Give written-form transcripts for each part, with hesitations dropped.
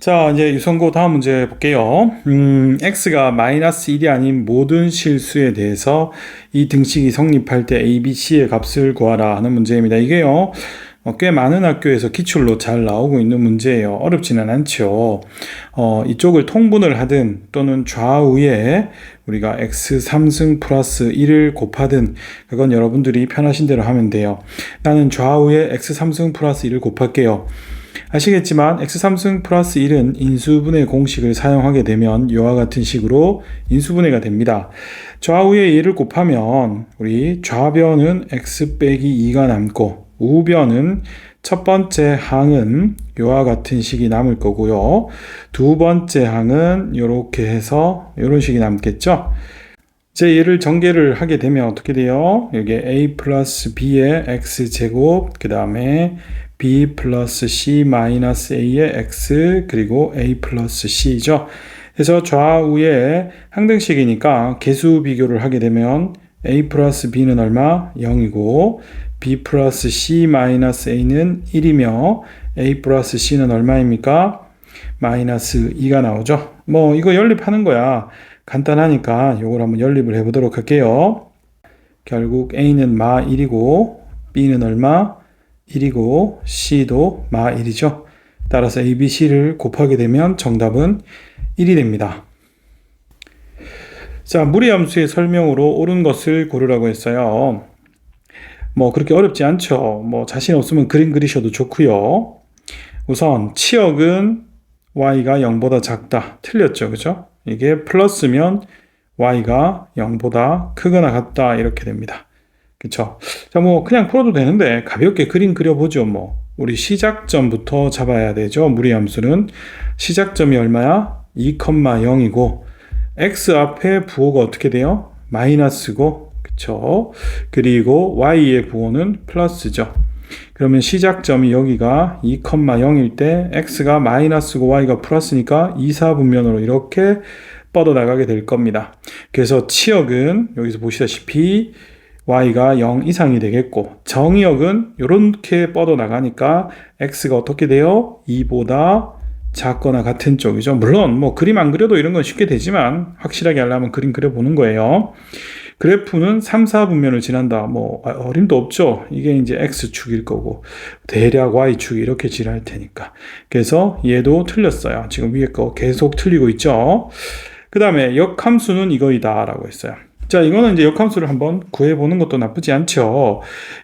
자, 이제 유성고 다음 문제 볼게요. x가 마이너스 1이 아닌 모든 실수에 대해서 이 등식이 성립할 때 a, b, c의 값을 구하라 하는 문제입니다. 이게요, 꽤 많은 학교에서 기출로 잘 나오고 있는 문제예요. 어렵지는 않죠. 이쪽을 통분을 하든 또는 좌우에 우리가 x 3승 플러스 1을 곱하든 그건 여러분들이 편하신 대로 하면 돼요. 나는 좌우에 x 3승 플러스 1을 곱할게요. 아시겠지만 x3승 플러스 1은 인수분해 공식을 사용하게 되면 이와 같은 식으로 인수분해가 됩니다. 좌우에 얘를 곱하면 우리 좌변은 x 빼기 2가 남고 우변은 첫 번째 항은 이와 같은 식이 남을 거고요. 두 번째 항은 이렇게 해서 이런 식이 남겠죠. 이제 얘를 전개를 하게 되면 어떻게 돼요? 여기 a 플러스 b의 x제곱, 그 다음에 b 플러스 c 마이너스 a의 x, 그리고 a 플러스 c죠. 그래서 좌우에 항등식이니까 개수 비교를 하게 되면 a 플러스 b는 얼마? 0이고 b 플러스 c 마이너스 a는 1이며 a 플러스 c는 얼마입니까? 마이너스 2가 나오죠. 뭐 이거 연립하는 거야. 간단하니까 이걸 한번 연립을 해보도록 할게요. 결국 a는 마 1이고 b는 얼마? 1이고 c도 마 1이죠. 따라서 a, b, c를 곱하게 되면 정답은 1이 됩니다. 자, 무리함수의 설명으로 옳은 것을 고르라고 했어요. 뭐 그렇게 어렵지 않죠. 뭐 자신 없으면 그림 그리셔도 좋고요. 우선 치역은 y가 0보다 작다. 틀렸죠. 그죠? 이게 플러스면 y가 0보다 크거나 같다. 이렇게 됩니다. 그쵸? 자, 뭐 그냥 풀어도 되는데 가볍게 그림 그려보죠. 뭐 우리 시작점부터 잡아야 되죠. 무리함수는 시작점이 얼마야? 2,0이고 x 앞에 부호가 어떻게 돼요? 마이너스고, 그쵸? 그리고 y의 부호는 플러스죠. 그러면 시작점이 여기가 2,0일 때 x가 마이너스고 y가 플러스니까 이사분면으로 이렇게 뻗어나가게 될 겁니다. 그래서 치역은 여기서 보시다시피 y가 0 이상이 되겠고 정의역은 이렇게 뻗어나가니까 x가 어떻게 돼요? 2보다 작거나 같은 쪽이죠. 물론 뭐 그림 안 그려도 이런 건 쉽게 되지만 확실하게 하려면 그림 그려보는 거예요. 그래프는 3, 4분면을 지난다. 뭐 어림도 없죠. 이게 이제 x축일 거고 대략 y축이 이렇게 지날 테니까. 그래서 얘도 틀렸어요. 지금 위에 거 계속 틀리고 있죠. 그 다음에 역함수는 이거이다 라고 했어요. 자, 이거는 이제 역함수를 한번 구해보는 것도 나쁘지 않죠.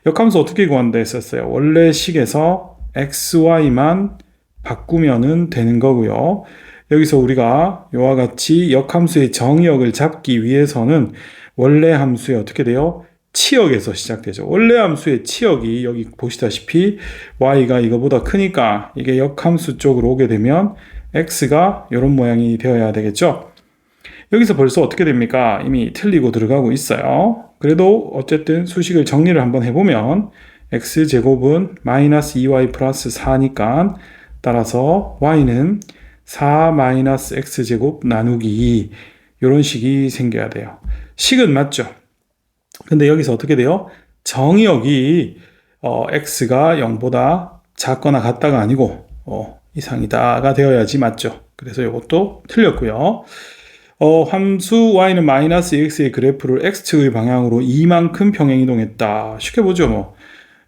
역함수 어떻게 구한다 했었어요. 원래 식에서 xy만 바꾸면은 되는 거고요. 여기서 우리가 이와 같이 역함수의 정의역을 잡기 위해서는 원래 함수에 어떻게 돼요? 치역에서 시작되죠. 원래 함수의 치역이 여기 보시다시피 y가 이거보다 크니까 이게 역함수 쪽으로 오게 되면 x가 이런 모양이 되어야 되겠죠. 여기서 벌써 어떻게 됩니까? 이미 틀리고 들어가고 있어요. 그래도 어쨌든 수식을 정리를 한번 해보면 x제곱은 마이너스 2y 플러스 4니까 따라서 y는 4 마이너스 x제곱 나누기 2 이런 식이 생겨야 돼요. 식은 맞죠? 근데 여기서 어떻게 돼요? 정의역이 x가 0보다 작거나 같다가 아니고 이상이다가 되어야지 맞죠? 그래서 이것도 틀렸고요. 함수 y는 마이너스 x의 그래프를 x축의 방향으로 2만큼 평행 이동했다. 쉽게 보죠. 뭐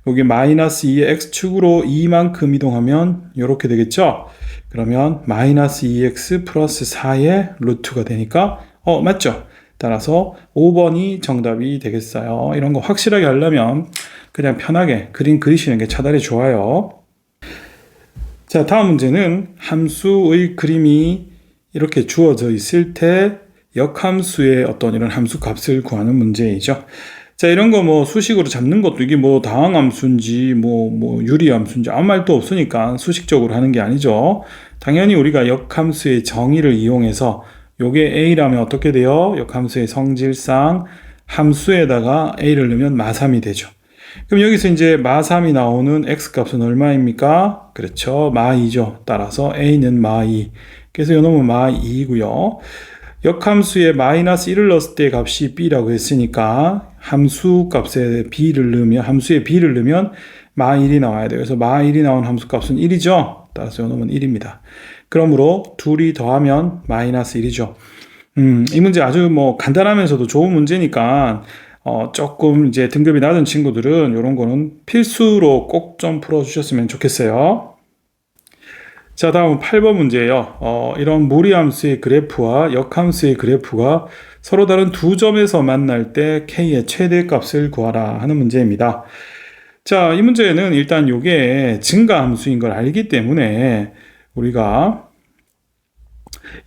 여기 마이너스 2의 x축으로 2만큼 이동하면 이렇게 되겠죠. 그러면 마이너스 2x 플러스 4의 루트가 되니까 맞죠. 따라서 5번이 정답이 되겠어요. 이런 거 확실하게 하려면 그냥 편하게 그림 그리시는 게 차라리 좋아요. 자, 다음 문제는 함수의 그림이 이렇게 주어져 있을 때 역함수의 어떤 이런 함수 값을 구하는 문제이죠. 자, 이런 거 뭐 수식으로 잡는 것도 이게 뭐 다항함수인지 뭐 유리함수인지 아무 말도 없으니까 수식적으로 하는 게 아니죠. 당연히 우리가 역함수의 정의를 이용해서 요게 a라면 어떻게 돼요? 역함수의 성질상 함수에다가 a를 넣으면 마3이 되죠. 그럼 여기서 이제 마3이 나오는 x값은 얼마입니까? 그렇죠. 마2죠. 따라서 a는 마2. 그래서 요놈은 마2이고요. 역함수에 마이너스 1을 넣었을 때 값이 b라고 했으니까 함수 값에 b를 넣으면 함수에 b를 넣으면 마 1이 나와야 돼요. 그래서 마 1이 나온 함수값은 1이죠. 따라서 요 놈은 1입니다. 그러므로 둘이 더하면 마이너스 1이죠. 이 문제 아주 뭐 간단하면서도 좋은 문제니까 조금 이제 등급이 낮은 친구들은 이런 거는 필수로 꼭 좀 풀어주셨으면 좋겠어요. 자, 다음 8번 문제예요. 이런 무리함수의 그래프와 역함수의 그래프가 서로 다른 두 점에서 만날 때 k의 최대값을 구하라 하는 문제입니다. 자, 이 문제는 일단 이게 증가함수인 걸 알기 때문에 우리가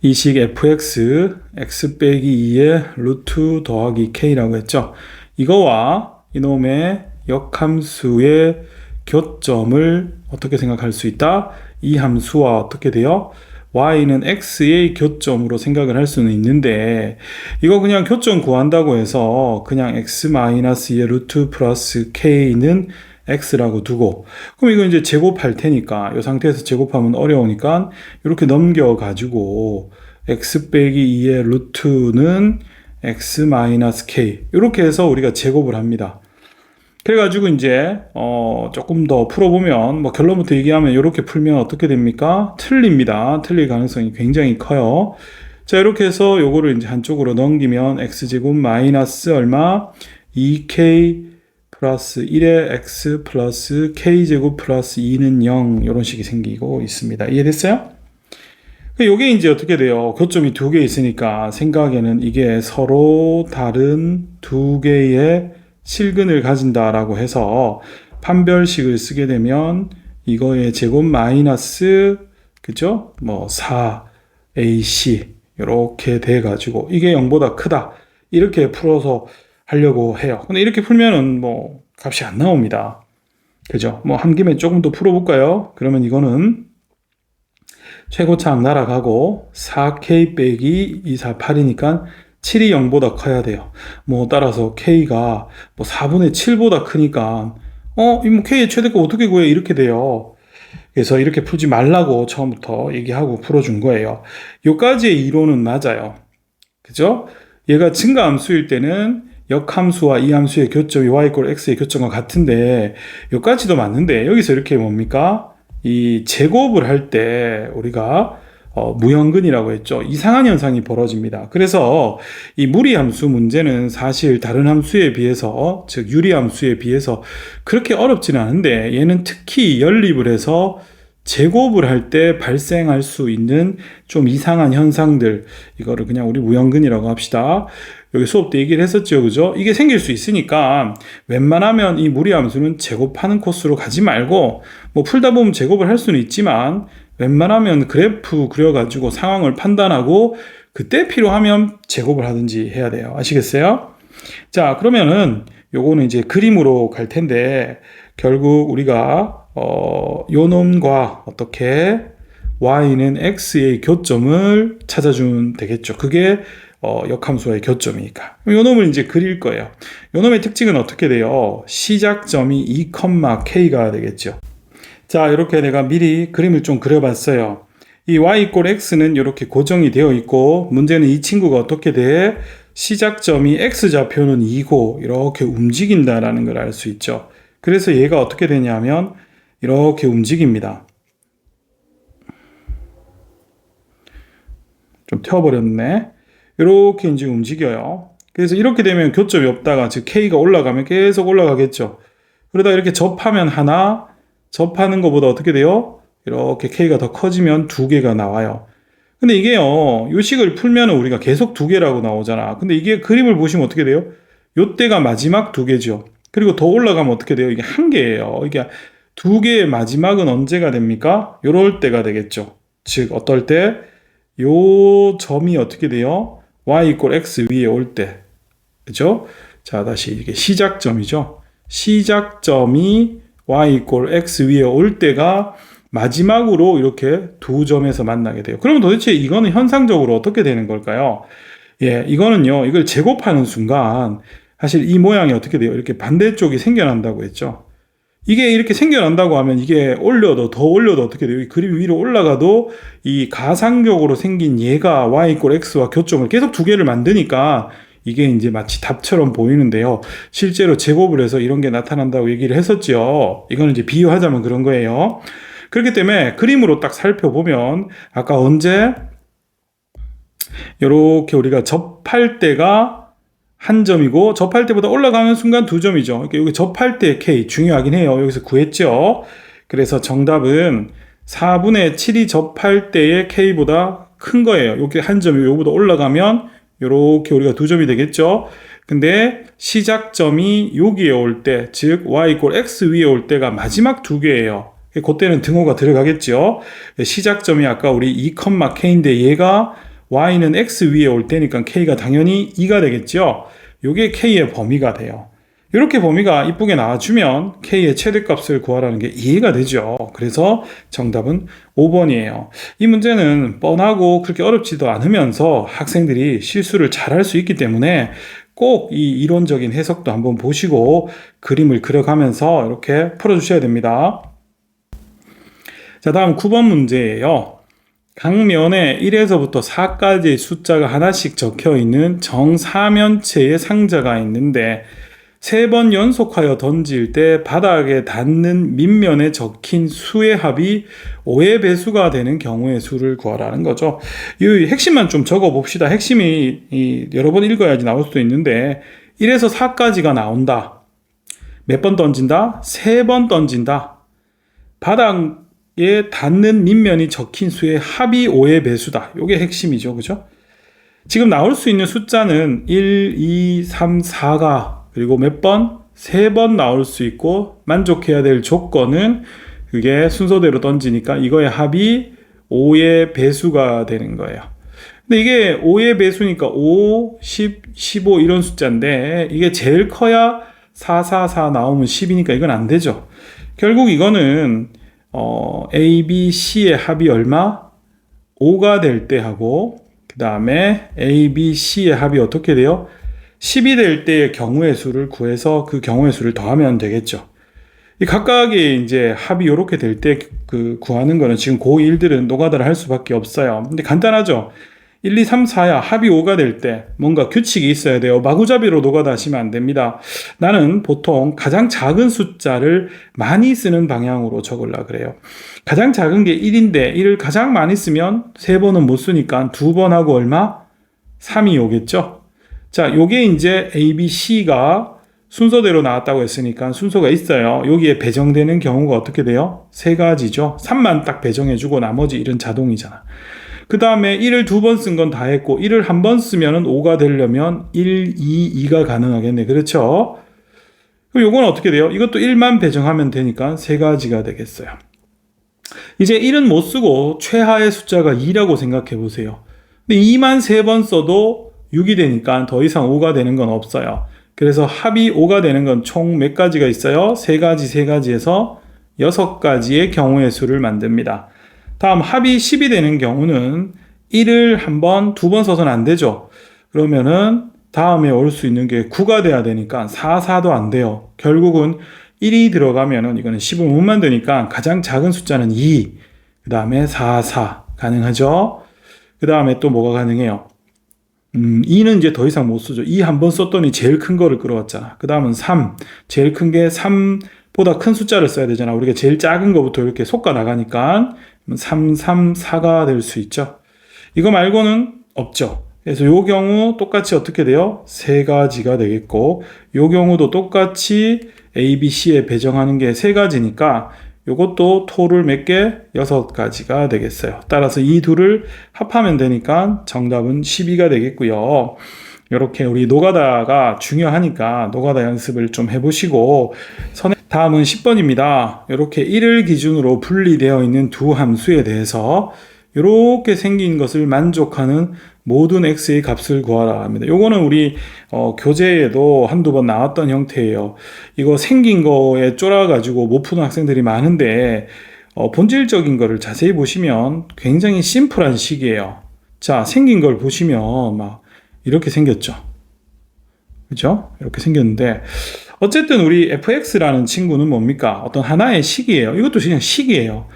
이 식 fx, x 빼기 2의 루트 더하기 k라고 했죠. 이거와 이놈의 역함수의 교점을 어떻게 생각할 수 있다? 이 함수와 어떻게 돼요? y는 x의 교점으로 생각을 할 수는 있는데 이거 그냥 교점 구한다고 해서 그냥 x-2의 루트 플러스 k는 x라고 두고 그럼 이거 이제 제곱할 테니까 이 상태에서 제곱하면 어려우니까 이렇게 넘겨가지고 x 빼기 2의 루트는 x-k 이렇게 해서 우리가 제곱을 합니다. 그래가지고 이제 조금 더 풀어보면 뭐 결론부터 얘기하면 이렇게 풀면 어떻게 됩니까? 틀립니다. 틀릴 가능성이 굉장히 커요. 자, 이렇게 해서 요거를 이제 한쪽으로 넘기면 x제곱 마이너스 얼마? 2k 플러스 1의 x 플러스 k제곱 플러스 2는 0 이런 식이 생기고 있습니다. 이해됐어요? 요게 이제 어떻게 돼요? 교점이 두 개 있으니까 생각에는 이게 서로 다른 두 개의 실근을 가진다라고 해서 판별식을 쓰게 되면 이거의 제곱 마이너스 그죠? 뭐 4ac 이렇게 돼 가지고 이게 0보다 크다 이렇게 풀어서 하려고 해요. 근데 이렇게 풀면은 뭐 값이 안 나옵니다. 그죠? 뭐 한 김에 조금 더 풀어볼까요? 그러면 이거는 최고차항 날아가고 4k 빼기 248이니까 7이 0보다 커야 돼요. 뭐 따라서 k가 뭐 4분의 7보다 크니까 뭐 k의 최대값 어떻게 구해? 이렇게 돼요. 그래서 이렇게 풀지 말라고 처음부터 얘기하고 풀어준 거예요. 요까지의 이론은 맞아요. 그죠? 얘가 증가함수일 때는 역함수와 이 함수의 교점이 y = x의 교점과 같은데 요까지도 맞는데 여기서 이렇게 뭡니까? 이 제곱을 할 때 우리가 무형근이라고 했죠. 이상한 현상이 벌어집니다. 그래서 이 무리함수 문제는 사실 다른 함수에 비해서 즉 유리함수에 비해서 그렇게 어렵지는 않은데 얘는 특히 연립을 해서 제곱을 할 때 발생할 수 있는 좀 이상한 현상들 이거를 그냥 우리 무형근이라고 합시다. 여기 수업 때 얘기를 했었죠. 그죠? 이게 생길 수 있으니까 웬만하면 이 무리함수는 제곱하는 코스로 가지 말고 뭐 풀다 보면 제곱을 할 수는 있지만 웬만하면 그래프 그려가지고 상황을 판단하고 그때 필요하면 제곱을 하든지 해야 돼요. 아시겠어요? 자, 그러면은 요거는 이제 그림으로 갈 텐데 결국 우리가 요 놈과 어떻게 y는 x의 교점을 찾아주면 되겠죠. 그게 역함수와의 교점이니까. 요 놈을 이제 그릴 거예요. 요 놈의 특징은 어떻게 돼요? 시작점이 2,k가 되겠죠. 자, 이렇게 내가 미리 그림을 좀 그려봤어요. 이 y = x는 이렇게 고정이 되어 있고 문제는 이 친구가 어떻게 돼? 시작점이 x좌표는 2고 이렇게 움직인다라는 걸 알 수 있죠. 그래서 얘가 어떻게 되냐면 이렇게 움직입니다. 좀 태워버렸네. 이렇게 이제 움직여요. 그래서 이렇게 되면 교점이 없다가 즉 k가 올라가면 계속 올라가겠죠. 그러다 이렇게 접하면 하나, 접하는 것보다 어떻게 돼요? 이렇게 k가 더 커지면 두 개가 나와요. 근데 이게요, 요 식을 풀면 우리가 계속 두 개라고 나오잖아. 근데 이게 그림을 보시면 어떻게 돼요? 요때가 마지막 두 개죠. 그리고 더 올라가면 어떻게 돼요? 이게 한 개예요. 이게 두 개의 마지막은 언제가 됩니까? 요럴 때가 되겠죠. 즉 어떨 때? 요 점이 어떻게 돼요? y = x 위에 올 때. 그죠? 자, 다시 이게 시작점이죠. 시작점이 y = x 위에 올 때가 마지막으로 이렇게 두 점에서 만나게 돼요. 그러면 도대체 이거는 현상적으로 어떻게 되는 걸까요? 예, 이거는요, 이걸 제곱하는 순간 사실 이 모양이 어떻게 돼요? 이렇게 반대쪽이 생겨난다고 했죠. 이게 이렇게 생겨난다고 하면 이게 올려도 더 올려도 어떻게 돼요? 이 그림이 위로 올라가도 이 가상적으로 생긴 얘가 y = x와 교점을 계속 두 개를 만드니까 이게 이제 마치 답처럼 보이는데요. 실제로 제곱을 해서 이런 게 나타난다고 얘기를 했었죠. 이거는 이제 비유하자면 그런 거예요. 그렇기 때문에 그림으로 딱 살펴보면 아까 언제 이렇게 우리가 접할 때가 한 점이고 접할 때보다 올라가는 순간 두 점이죠. 그러니까 여기 접할 때 K 중요하긴 해요. 여기서 구했죠. 그래서 정답은 4분의 7이 접할 때의 K보다 큰 거예요. 여기 한 점이 요거보다 올라가면 이렇게 우리가 두 점이 되겠죠. 근데 시작점이 여기에 올 때, 즉 y 이퀄 x 위에 올 때가 마지막 두 개예요. 그때는 등호가 들어가겠죠. 시작점이 아까 우리 2,k인데 얘가 y는 x 위에 올 때니까 k가 당연히 2가 되겠죠. 이게 k의 범위가 돼요. 이렇게 범위가 이쁘게 나와주면 k의 최대값을 구하라는 게 이해가 되죠. 그래서 정답은 5번이에요. 이 문제는 뻔하고 그렇게 어렵지도 않으면서 학생들이 실수를 잘할 수 있기 때문에 꼭 이 이론적인 해석도 한번 보시고 그림을 그려가면서 이렇게 풀어주셔야 됩니다. 자, 다음 9번 문제예요. 각면에 1에서부터 4까지의 숫자가 하나씩 적혀 있는 정사면체의 상자가 있는데 3번 연속하여 던질 때 바닥에 닿는 밑면에 적힌 수의 합이 5의 배수가 되는 경우의 수를 구하라는 거죠. 이 핵심만 좀 적어 봅시다. 핵심이 여러 번 읽어야지 나올 수도 있는데 1에서 4까지가 나온다. 몇 번 던진다? 3번 던진다. 바닥에 닿는 밑면이 적힌 수의 합이 5의 배수다. 이게 핵심이죠. 그죠? 지금 나올 수 있는 숫자는 1, 2, 3, 4가 그리고 몇 번? 3번 나올 수 있고 만족해야 될 조건은 그게 순서대로 던지니까 이거의 합이 5의 배수가 되는 거예요. 근데 이게 5의 배수니까 5, 10, 15 이런 숫자인데 이게 제일 커야 4, 4, 4 나오면 10이니까 이건 안 되죠. 결국 이거는 A, B, C의 합이 얼마? 5가 될 때 하고 그 다음에 A, B, C의 합이 어떻게 돼요? 10이 될 때의 경우의 수를 구해서 그 경우의 수를 더하면 되겠죠. 이 각각의 이제 합이 이렇게 될 때 그 구하는 거는 지금 고1들은 노가다를 할 수밖에 없어요. 근데 간단하죠. 1, 2, 3, 4야 합이 5가 될 때 뭔가 규칙이 있어야 돼요. 마구잡이로 노가다 하시면 안 됩니다. 나는 보통 가장 작은 숫자를 많이 쓰는 방향으로 적으려고 그래요. 가장 작은 게 1인데 1을 가장 많이 쓰면 3번은 못 쓰니까 2번 하고 얼마? 3이 오겠죠. 자, 요게 이제 A, B, C가 순서대로 나왔다고 했으니까 순서가 있어요. 여기에 배정되는 경우가 어떻게 돼요? 3가지죠. 3만 딱 배정해주고 나머지 1은 자동이잖아. 그 다음에 1을 2번 쓴 건 다 했고 1을 한 번 쓰면 5가 되려면 1, 2, 2가 가능하겠네. 그렇죠? 그럼 요건 어떻게 돼요? 이것도 1만 배정하면 되니까 3가지가 되겠어요. 이제 1은 못 쓰고 최하의 숫자가 2라고 생각해 보세요. 근데 2만 3번 써도 6이 되니까 더 이상 5가 되는 건 없어요. 그래서 합이 5가 되는 건 총 몇 가지가 있어요? 3가지, 3가지에서 6가지의 경우의 수를 만듭니다. 다음 합이 10이 되는 경우는 1을 한 번, 2번 써서는 안 되죠. 그러면은 다음에 올 수 있는 게 9가 돼야 되니까 4, 4도 안 돼요. 결국은 1이 들어가면은 이거는 10을 못 만드니까 가장 작은 숫자는 2, 그 다음에 4, 4 가능하죠. 그 다음에 또 뭐가 가능해요? 2는 이제 더 이상 못 쓰죠. 2 한 번 썼더니 제일 큰 거를 끌어왔잖아. 그 다음은 3. 제일 큰 게 3보다 큰 숫자를 써야 되잖아. 우리가 제일 작은 거부터 이렇게 솎아 나가니까 3, 3, 4가 될 수 있죠. 이거 말고는 없죠. 그래서 요 경우 똑같이 어떻게 돼요? 3가지가 되겠고 요 경우도 똑같이 A, B, C에 배정하는 게 3가지니까 요것도 토를 몇 개? 6가지가 되겠어요. 따라서 이 둘을 합하면 되니까 정답은 12가 되겠고요. 이렇게 우리 노가다가 중요하니까 노가다 연습을 좀 해보시고 다음은 10번입니다. 이렇게 1을 기준으로 분리되어 있는 두 함수에 대해서 이렇게 생긴 것을 만족하는 모든 x의 값을 구하라 합니다. 요거는 우리 교재에도 한두 번 나왔던 형태예요. 이거 생긴 거에 쫄아가지고 못 푸는 학생들이 많은데 본질적인 거를 자세히 보시면 굉장히 심플한 식이에요. 자, 생긴 걸 보시면 막 이렇게 생겼죠. 그죠? 이렇게 생겼는데 어쨌든 우리 fx라는 친구는 뭡니까? 어떤 하나의 식이에요. 이것도 그냥 식이에요.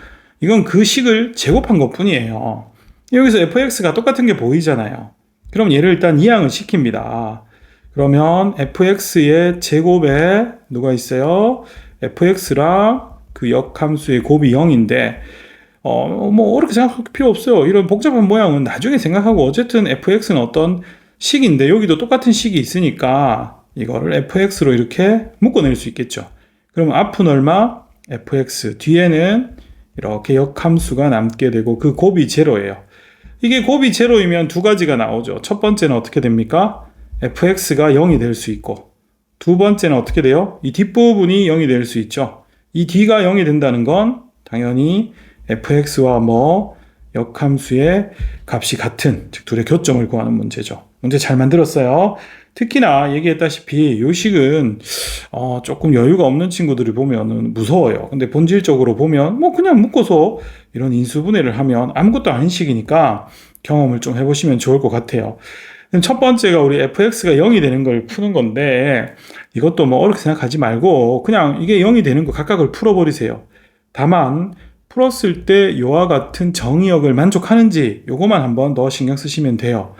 이건 그 식을 제곱한 것 뿐이에요. 여기서 fx가 똑같은 게 보이잖아요. 그럼 얘를 일단 이항을 시킵니다. 그러면 fx의 제곱에 누가 있어요? fx랑 그 역함수의 곱이 0인데 뭐 어렵게 생각할 필요 없어요. 이런 복잡한 모양은 나중에 생각하고 어쨌든 fx는 어떤 식인데 여기도 똑같은 식이 있으니까 이거를 fx로 이렇게 묶어낼 수 있겠죠. 그럼 앞은 얼마? fx. 뒤에는 이렇게 역함수가 남게 되고 그 곱이 제로예요. 이게 곱이 제로이면 두 가지가 나오죠. 첫 번째는 어떻게 됩니까? fx가 0이 될 수 있고 두 번째는 어떻게 돼요? 이 뒷부분이 0이 될 수 있죠. 이 뒤가 0이 된다는 건 당연히 fx와 역함수의 값이 같은, 즉 둘의 교점을 구하는 문제죠. 문제 잘 만들었어요. 특히나 얘기했다시피 요 식은 조금 여유가 없는 친구들이 보면은 무서워요. 근데 본질적으로 보면 그냥 묶어서 이런 인수분해를 하면 아무것도 아닌 식이니까 경험을 좀 해보시면 좋을 것 같아요. 첫 번째가 우리 fx가 0이 되는 걸 푸는 건데 이것도 어렵게 생각하지 말고 그냥 이게 0이 되는 거 각각을 풀어버리세요. 다만 풀었을 때 이와 같은 정의역을 만족하는지 요거만 한번 더 신경 쓰시면 돼요.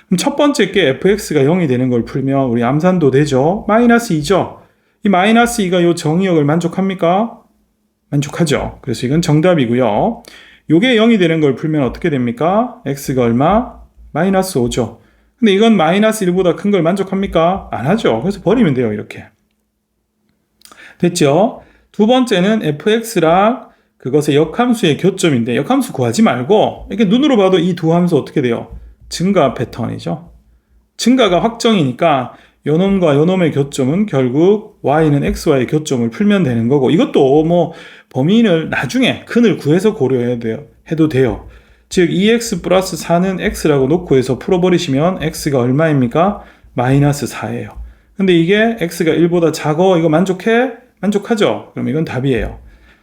그럼 첫 번째 게 fx가 0이 되는 걸 풀면 우리 암산도 되죠. 마이너스 2죠. 이 마이너스 2가 요 정의역을 만족합니까? 만족하죠. 그래서 이건 정답이고요. 요게 0이 되는 걸 풀면 어떻게 됩니까? x가 얼마? 마이너스 5죠. 근데 이건 마이너스 1보다 큰 걸 만족합니까? 안 하죠. 그래서 버리면 돼요. 이렇게. 됐죠? 두 번째는 fx랑 그것의 역함수의 교점인데 역함수 구하지 말고 이렇게 눈으로 봐도 이 두 함수 어떻게 돼요? 증가 패턴이죠. 증가가 확정이니까 요놈과 요놈의 교점은 결국 y는 x와의 교점을 풀면 되는 거고 이것도 범위를 나중에 근을 구해서 고려해야 돼요. 해도 돼요. 즉 2x 플러스 4는 x라고 놓고 해서 풀어버리시면 x가 얼마입니까? 마이너스 4예요. 근데 이게 x가 1보다 작어. 이거 만족해? 만족하죠? 그럼 이건 답이에요.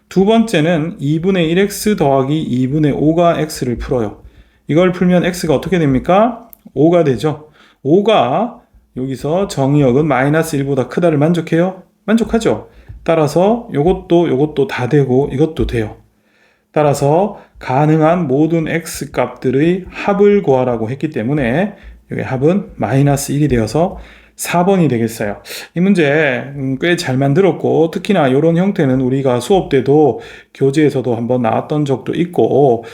두 번째는 2분의 1x 더하기 2분의 5가 x를 풀어요. 이걸 풀면 x가 어떻게 됩니까? 5가 되죠. 5가 여기서 정의역은 마이너스 1보다 크다를 만족해요? 만족하죠. 따라서 요것도 다 되고 이것도 돼요. 따라서 가능한 모든 x 값들의 합을 구하라고 했기 때문에 여기 합은 마이너스 1이 되어서 4번이 되겠어요. 이 문제 꽤 잘 만들었고 특히나 이런 형태는 우리가 수업 때도 교재에서도 한번 나왔던 적도 있고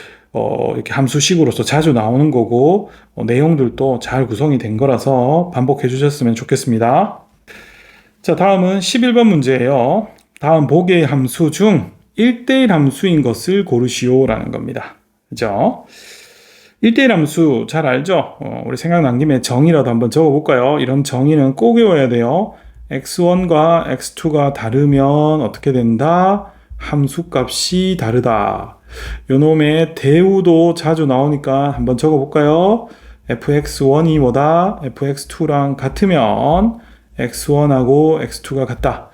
이렇게 함수식으로서 자주 나오는 거고 내용들도 잘 구성이 된 거라서 반복해 주셨으면 좋겠습니다. 자, 다음은 11번 문제예요. 다음 보기의 함수 중 1대1 함수인 것을 고르시오 라는 겁니다. 그죠? 1대1 함수 잘 알죠? 우리 생각난 김에 정의라도 한번 적어볼까요? 이런 정의는 꼭 외워야 돼요. x1과 x2가 다르면 어떻게 된다? 함수값이 다르다. 요놈의 대우도 자주 나오니까 한번 적어볼까요? fx1이 뭐다? fx2랑 같으면 x1하고 x2가 같다.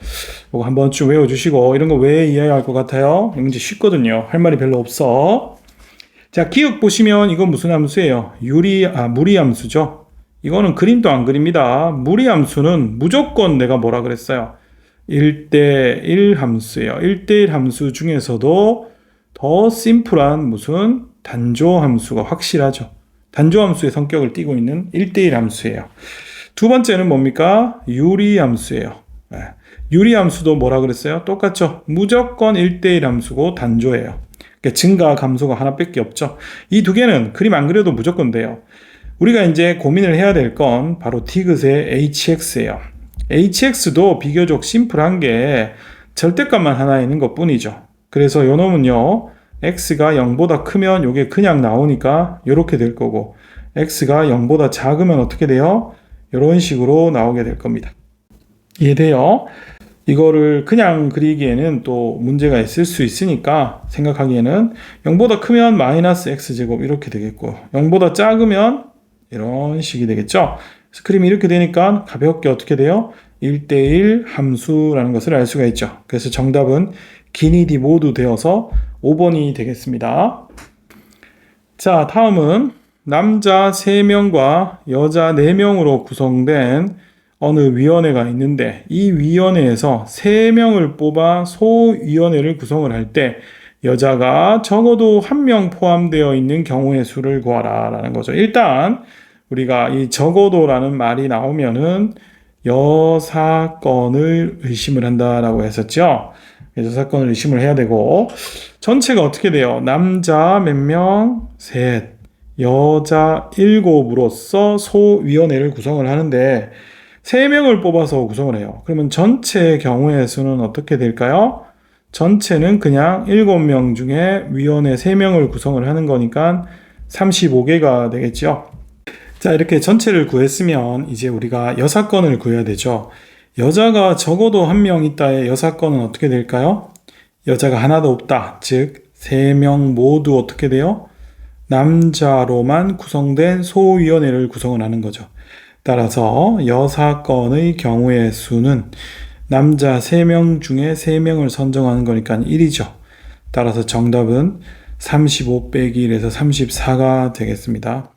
이거 한번 쭉 외워주시고 이런 거 왜 이해해야 할 것 같아요? 이 문제 쉽거든요. 할 말이 별로 없어. 자, 기억 보시면 이건 무슨 함수예요? 무리함수죠. 이거는 그림도 안 그립니다. 무리함수는 무조건 내가 뭐라 그랬어요? 1대1 함수예요. 1대1 함수 중에서도 더 심플한 무슨 단조함수가 확실하죠. 단조함수의 성격을 띠고 있는 1대1 함수예요. 두 번째는 뭡니까? 유리함수예요. 유리함수도 뭐라 그랬어요? 똑같죠. 무조건 1대1 함수고 단조예요. 그러니까 증가 감소가 하나밖에 없죠. 이 두 개는 그림 안 그려도 무조건 돼요. 우리가 이제 고민을 해야 될 건 바로 디귿의 hx예요. hx도 비교적 심플한 게 절대값만 하나 있는 것 뿐이죠. 그래서 요 놈은요, x가 0보다 크면 요게 그냥 나오니까 요렇게 될 거고, x가 0보다 작으면 어떻게 돼요? 이런 식으로 나오게 될 겁니다. 이해돼요? 이거를 그냥 그리기에는 또 문제가 있을 수 있으니까 생각하기에는 0보다 크면 마이너스 x제곱 이렇게 되겠고 0보다 작으면 이런 식이 되겠죠. 그래서 그림이 이렇게 되니까 가볍게 어떻게 돼요? 1대1 함수라는 것을 알 수가 있죠. 그래서 정답은 기니디 모두 되어서 5번이 되겠습니다. 자, 다음은 남자 3명과 여자 4명으로 구성된 어느 위원회가 있는데 이 위원회에서 3명을 뽑아 소위원회를 구성을 할 때 여자가 적어도 1명 포함되어 있는 경우의 수를 구하라 라는 거죠. 일단 우리가 이 적어도라는 말이 나오면은 여사건을 의심을 한다라고 했었죠. 여사건을 의심을 해야 되고, 전체가 어떻게 돼요? 남자 몇 명? 셋, 여자 7으로서 소위원회를 구성을 하는데 3명을 뽑아서 구성을 해요. 그러면 전체 경우의 수는 어떻게 될까요? 전체는 그냥 7명 중에 위원회 3명을 구성을 하는 거니까 35개가 되겠죠. 자, 이렇게 전체를 구했으면 이제 우리가 여사건을 구해야 되죠. 여자가 적어도 1명 있다의 여사건은 어떻게 될까요? 여자가 하나도 없다. 즉 3명 모두 어떻게 돼요? 남자로만 구성된 소위원회를 구성을 하는 거죠. 따라서 여사건의 경우의 수는 남자 3명 중에 3명을 선정하는 거니까 1이죠. 따라서 정답은 35 빼기 1에서 34가 되겠습니다.